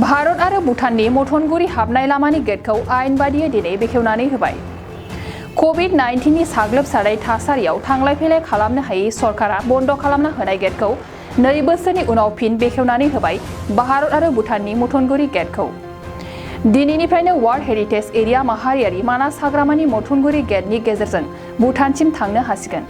भारत आरो भुटाननि मथनगुरि हाबनाय लामानि गेटखौ आयेन बादियै दिनै बेखेवनानै होबाय। कोविड-19 नि साग्लोबसारनाय थासारियाव थांलाय फैलाय खालामनो हायै सरकारा बन्द खालामना होनाय गेटखौ 2 बोसोरनि उनाव फिन बेखेवनानै होबाय भारत आरो भुटाननि मथनगुरि गेटखौ। दिनैनिफ्रायनो वर्ल्ड हेरिटेज एरिया माहारियारि मानास हाग्रामानि मथनगुरि गेटनि गेजेरजों भुटानसिम थांनो हासिगोन।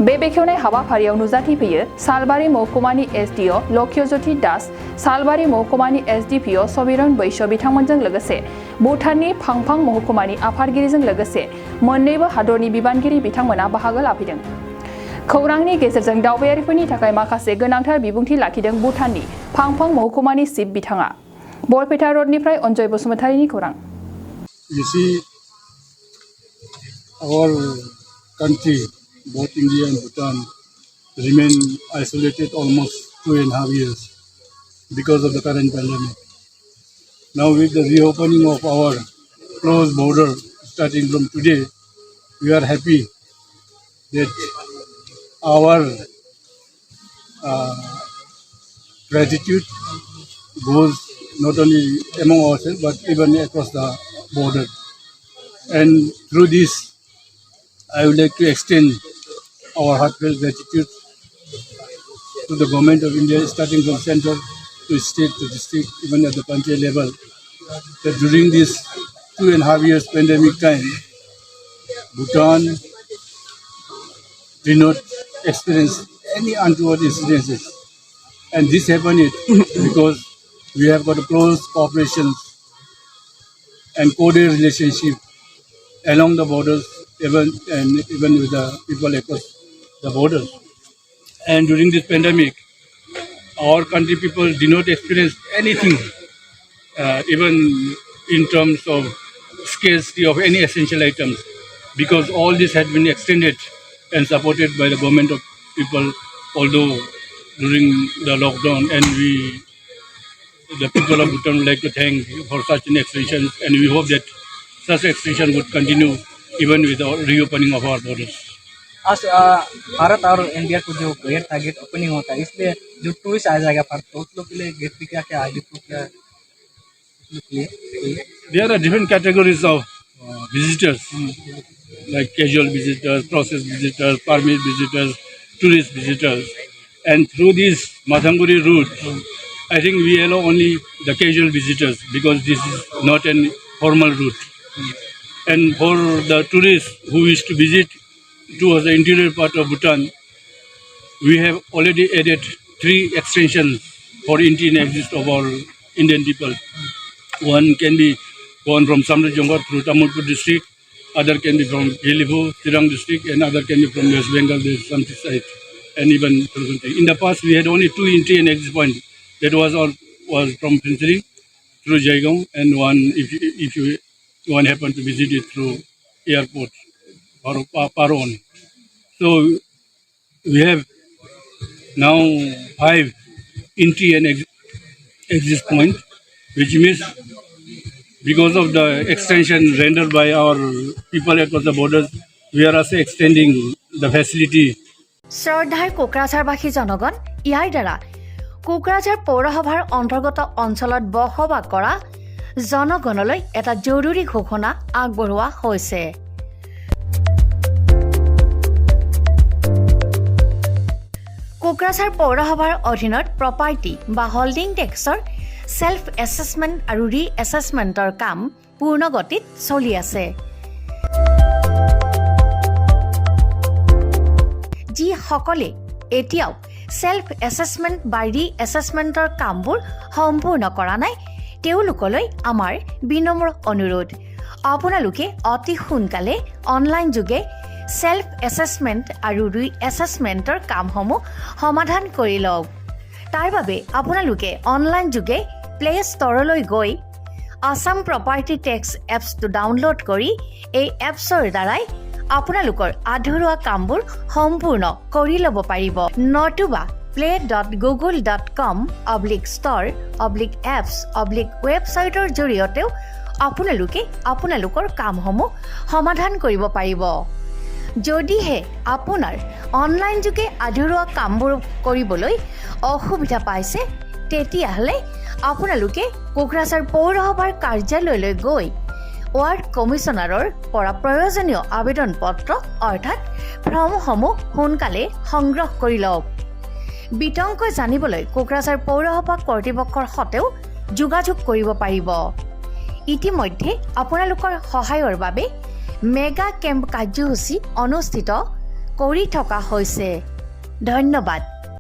बे बेखेवनाय हाबाफारियाव नुजाथिफैयो सालबारि महकुमानि एसडिअ लक्ष्यज्योति दास, सालबारि महकुमानि एसडिपिअ सबिरन बैश्य बिथांमोनजों लोगोसे भुटाननि फांफां महकुमानि आफादगिरिजों लोगोसे मोन्नैबो हादरनि बिबानगिरि बिथांमोना बाहागो लाफैदों। खौरांनि गेजेरजों दावबायारिफोरनि थाखाय माखासे गोनांथार बिबुंथि लाखिदों भुटाननि फांफां महकुमानि चिफ बिथाङा। बरपेटा रडनिफ्राय अनजय बसुमतारीनि खौरां। You see, our country, both India and Bhutan, remain isolated almost 2.5 years because of the current pandemic. Now, with the reopening of our closed border starting from today, we are happy that our gratitude goes not only among ourselves but even across the border. And through this, I would like to extend our heartfelt gratitude to the government of India, starting from central to state to district, even at the country level, that during this 2.5 years pandemic time, Bhutan did not experience any untoward incidences. And this happened because we have got a close cooperation and cordial relationship along the borders, even with the people across the borders. And during this pandemic, our country people did not experience anything, even in terms of scarcity of any essential items, because all this had been extended and supported by the government of people, although during the lockdown. And the people of Bhutan would like to thank for such an extension, and we hope that such extension would continue even with the reopening of our borders. आज भारत और India को जो gate था, gate opening होता है, इसलिए जो tourist आ जाएगा भारत तो उस लोग के लिए गेट पे क्या क्या आगे तो क्या There are different categories of visitors, like casual visitors, process visitors, permit visitors, tourist visitors. And through this Mathanguri route, I think we allow only the casual visitors because this is not a formal route. And for the tourists who wish to visit towards the interior part of Bhutan, we have already added 3 extensions for Indian exist of our Indian people. One can be gone from Samrajongor through Tamulpur district, other can be from Gilipu, Sirang district, and other can be from West Bengal, the countryside, and even through. In the past, we had only 2 Indian exit points. That was from Pinsiri through Jaigaon, and one if you one happen to visit it through airport or Paron. So we have now 5 entry and exit points, which means because of the extension rendered by our people across the borders, we are also extending the facility. শ্ৰদ্ধাৰ কোকৰাঝাৰবাসী জনগণ, ইয়াৰ দ্বাৰা কোকৰাঝাৰ পৌৰসভাৰ অন্তৰ্গত অঞ্চলত বসবাস কৰা জনগণলৈ এটা জৰুৰী ঘোষণা আগবঢ়োৱা হৈছে। কোকৰাঝাৰ পৌৰসভাৰ অধীনত প্ৰপাৰ্টি বা হোল্ডিং টেক্সৰ সেল্ফ এছেছমেণ্ট আৰু ৰি এছেছমেণ্টৰ কাম পূৰ্ণ গতিত চলি আছে। যিসকলে এতিয়াও সেল্ফ এছেছমেণ্ট বা ৰি এছেছমেণ্টৰ কামবোৰ সম্পূৰ্ণ কৰা নাই, তেওঁলোকলৈ আমাৰ বিনম্ৰ অনুৰোধ, আপোনালোকে অতি সোনকালে অনলাইন যোগে সেল্ফ এছেছমেণ্ট আৰু ৰি এছেছমেণ্টৰ কামসমূহ সমাধান কৰি লওক। তাৰ বাবে আপোনালোকে অনলাইন যোগে প্লে ষ্টৰলৈ গৈ আসাম প্ৰপাৰ্টি টেক্স এপছটো ডাউনলোড কৰি এই এপছৰ দ্বাৰাই আপোনালোকৰ আধৰুৱা কামবোৰ সম্পূৰ্ণ কৰি ল'ব পাৰিব। নতুবা play.google.com/store/apps/ৱেবছাইটৰ জৰিয়তেও আপোনালোকে আপোনালোকৰ কামসমূহ সমাধান কৰিব পাৰিব। যদিহে আপোনাৰ অনলাইন যোগে আধৰুৱা কামবোৰ কৰিবলৈ অসুবিধা পাইছে, তেতিয়াহ'লে আপোনালোকে কোকৰাঝাৰ পৌৰসভাৰ কাৰ্যালয়লৈ গৈ ৱাৰ্ড কমিশ্যনাৰৰ পৰা প্ৰয়োজনীয় আবেদন পত্ৰ অৰ্থাৎ ফৰ্মসমূহ সোনকালে সংগ্ৰহ কৰি লওক। বিতংকৈ জানিবলৈ কোকৰাঝাৰ পৌৰসভা কৰ্তৃপক্ষৰ সৈতেও যোগাযোগ কৰিব পাৰিব। ইতিমধ্যে আপোনালোকৰ সহায়ৰ বাবে মেগা কেম্প কাৰ্যসূচী অনুষ্ঠিত কৰি থকা হৈছে। ধন্যবাদ।